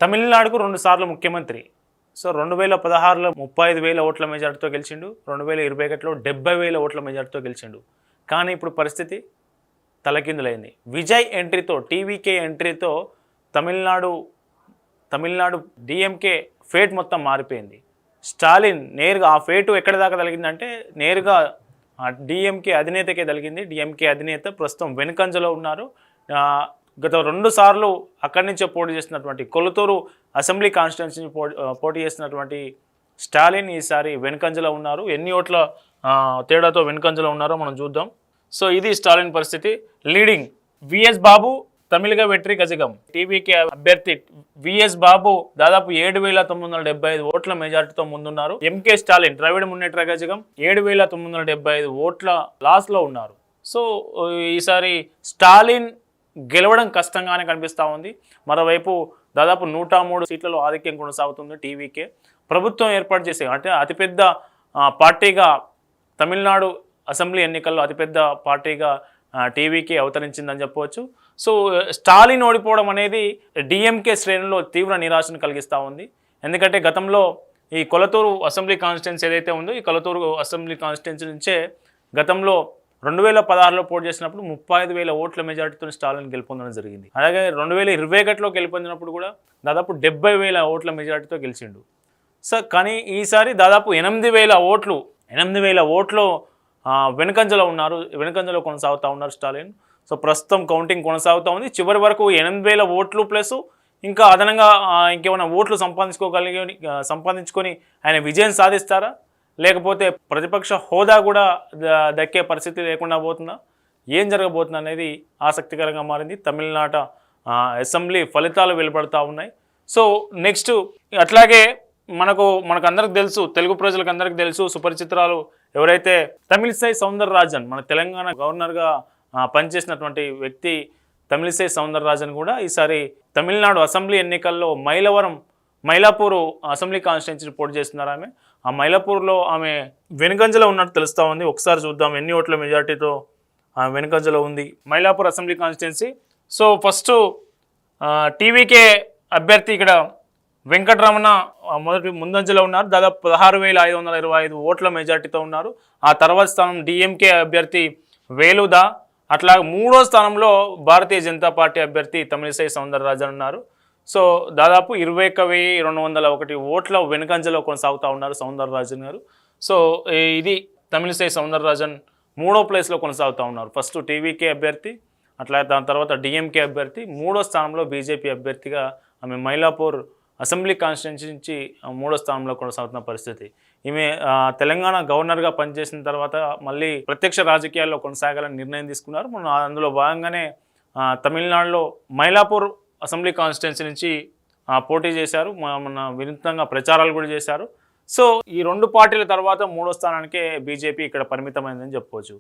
తమిళనాడుకు 2 సార్లు ముఖ్యమంత్రి. సో 2016లో 35,000 ఓట్ల మెజార్టీతో గెలిచిండు. 2021లో 70,000 ఓట్ల మెజార్టీతో గెలిచిండు. కానీ ఇప్పుడు పరిస్థితి తలకిందులైంది. Vijay ఎంట్రీతో, TVK ఎంట్రీతో Tamil Nadu DMK fate మొత్తం మారిపోయింది. స్టాలిన్ నేరుగా ఆ ఫేటు ఎక్కడి దాకా తగిలిందంటే నేరుగా డిఎంకే అధినేతకే తగిలింది. డిఎంకే అధినేత ప్రస్తుతం వెనుకంజలో ఉన్నారు. గత 2 సార్లు అక్కడి నుంచే పోటీ చేస్తున్నటువంటి కొలతూరు అసెంబ్లీ కాన్స్టిట్యున్సీ పోటీ చేస్తున్నటువంటి స్టాలిన్ ఈసారి వెనుకంజలో ఉన్నారు. ఎన్ని ఓట్ల తేడాతో వెనుకంజలో ఉన్నారో మనం చూద్దాం. సో ఇది స్టాలిన్ పరిస్థితి. లీడింగ్ విఎస్ బాబు తమిళగా వెట్రి గజగం. టీవీకే అభ్యర్థి విఎస్ బాబు దాదాపు 7,975 ఓట్ల మెజార్టీతో ముందున్నారు. ఎంకే స్టాలిన్ ద్రవిడ మున్నేట్ర గజగం 7,975 ఓట్ల లాస్లో ఉన్నారు. సో ఈసారి స్టాలిన్ గెలవడం కష్టంగానే కనిపిస్తూ ఉంది. మరోవైపు దాదాపు 103 సీట్లలో ఆధిక్యం కొనసాగుతుంది టీవీకే. ప్రభుత్వం ఏర్పాటు చేసే అంటే అతిపెద్ద పార్టీగా తమిళనాడు అసెంబ్లీ ఎన్నికల్లో అతిపెద్ద పార్టీగా టీవీకే అవతరించిందని చెప్పవచ్చు. సో స్టాలిన్ ఓడిపోవడం అనేది డిఎంకే శ్రేణుల్లో తీవ్ర నిరాశను కలిగిస్తూ ఉంది. ఎందుకంటే గతంలో ఈ కొలతూరు అసెంబ్లీ కాన్స్టిట్యున్సీ ఏదైతే ఉందో ఈ కొలతూరు అసెంబ్లీ కాన్స్టిట్యున్సీ నుంచే గతంలో 2016లో పోటీ చేసినప్పుడు 35,000 ఓట్ల మెజార్టీతో స్టాలిన్ గెలుపొందడం జరిగింది. అలాగే 2021లో గెలుపొందినప్పుడు కూడా దాదాపు 70,000 ఓట్ల మెజార్టీతో గెలిచిండు. సో కానీ ఈసారి దాదాపు 8,000 ఓట్లు వెనుకంజలో కొనసాగుతూ ఉన్నారు స్టాలిన్. సో ప్రస్తుతం కౌంటింగ్ కొనసాగుతూ ఉంది. చివరి వరకు 8,000 ఓట్లు ప్లస్ ఇంకా అదనంగా ఇంకేమైనా ఓట్లు సంపాదించుకొని ఆయన విజయం సాధిస్తారా, లేకపోతే ప్రతిపక్ష హోదా కూడా దక్కే పరిస్థితి లేకుండా పోతుందా, ఏం జరగబోతుంది అనేది ఆసక్తికరంగా మారింది. తమిళనాడు అసెంబ్లీ ఫలితాలు వెలువడుతూ ఉన్నాయి. సో నెక్స్ట్ అట్లాగే మనకు అందరికి తెలుసు, తెలుగు ప్రజలకు అందరికీ తెలుసు, సుపరిచితురాలు ఎవరైతే తమిళిసై సౌందరరాజన్, మన తెలంగాణ గవర్నర్గా పనిచేసినటువంటి వ్యక్తి తమిళిసై సౌందరరాజన్ కూడా ఈసారి తమిళనాడు అసెంబ్లీ ఎన్నికల్లో మైలాపూర్ అసెంబ్లీ కాన్స్టిట్యున్సీ పోటీ చేస్తున్నారు. ఆ మైలాపూర్లో ఆమె వెనుకంజలో ఉన్నట్టు తెలుస్తూ ఉంది. ఒకసారి చూద్దాం ఎన్ని ఓట్ల మెజార్టీతో ఆమె వెనుకంజలో ఉంది Mylapore assembly constituency. So first TVK అభ్యర్థి ఇక్కడ వెంకటరమణ ముందంజలో ఉన్నారు. దాదాపు 16,525 ఓట్ల మెజార్టీతో ఉన్నారు. ఆ తర్వాత స్థానం డిఎంకే అభ్యర్థి వేలుదా. అట్లా 3వ స్థానంలో భారతీయ జనతా పార్టీ అభ్యర్థి తమిళిసై సౌందరరాజన్ ఉన్నారు. సో దాదాపు 21,201 ఓట్ల వెనుకంజలో కొనసాగుతూ ఉన్నారు సౌందరరాజన్ గారు. సో ఇది తమిళిసై సౌందరరాజన్ 3వ ప్లేస్లో కొనసాగుతూ ఉన్నారు. ఫస్ట్ టీవీకే అభ్యర్థి, అట్లా దాని తర్వాత డిఎంకే అభ్యర్థి, 3వ స్థానంలో బీజేపీ అభ్యర్థిగా ఆమె మైలాపూర్ అసెంబ్లీ కాన్స్టిట్యున్సీ నుంచి 3వ స్థానంలో కొనసాగుతున్న పరిస్థితి. ఈమె తెలంగాణ గవర్నర్గా పనిచేసిన తర్వాత మళ్ళీ ప్రత్యక్ష రాజకీయాల్లో కొనసాగాలని నిర్ణయం తీసుకున్నారు. అందులో భాగంగానే తమిళనాడులో మైలాపూర్ అసెంబ్లీ కాన్స్టిట్యున్సీ నుంచి పోటీ చేశారు. వినూత్నంగా ప్రచారాలు కూడా చేశారు. సో ఈ 2 పార్టీల తర్వాత 3వ స్థానానికే బీజేపీ ఇక్కడ పరిమితమైందని చెప్పవచ్చు.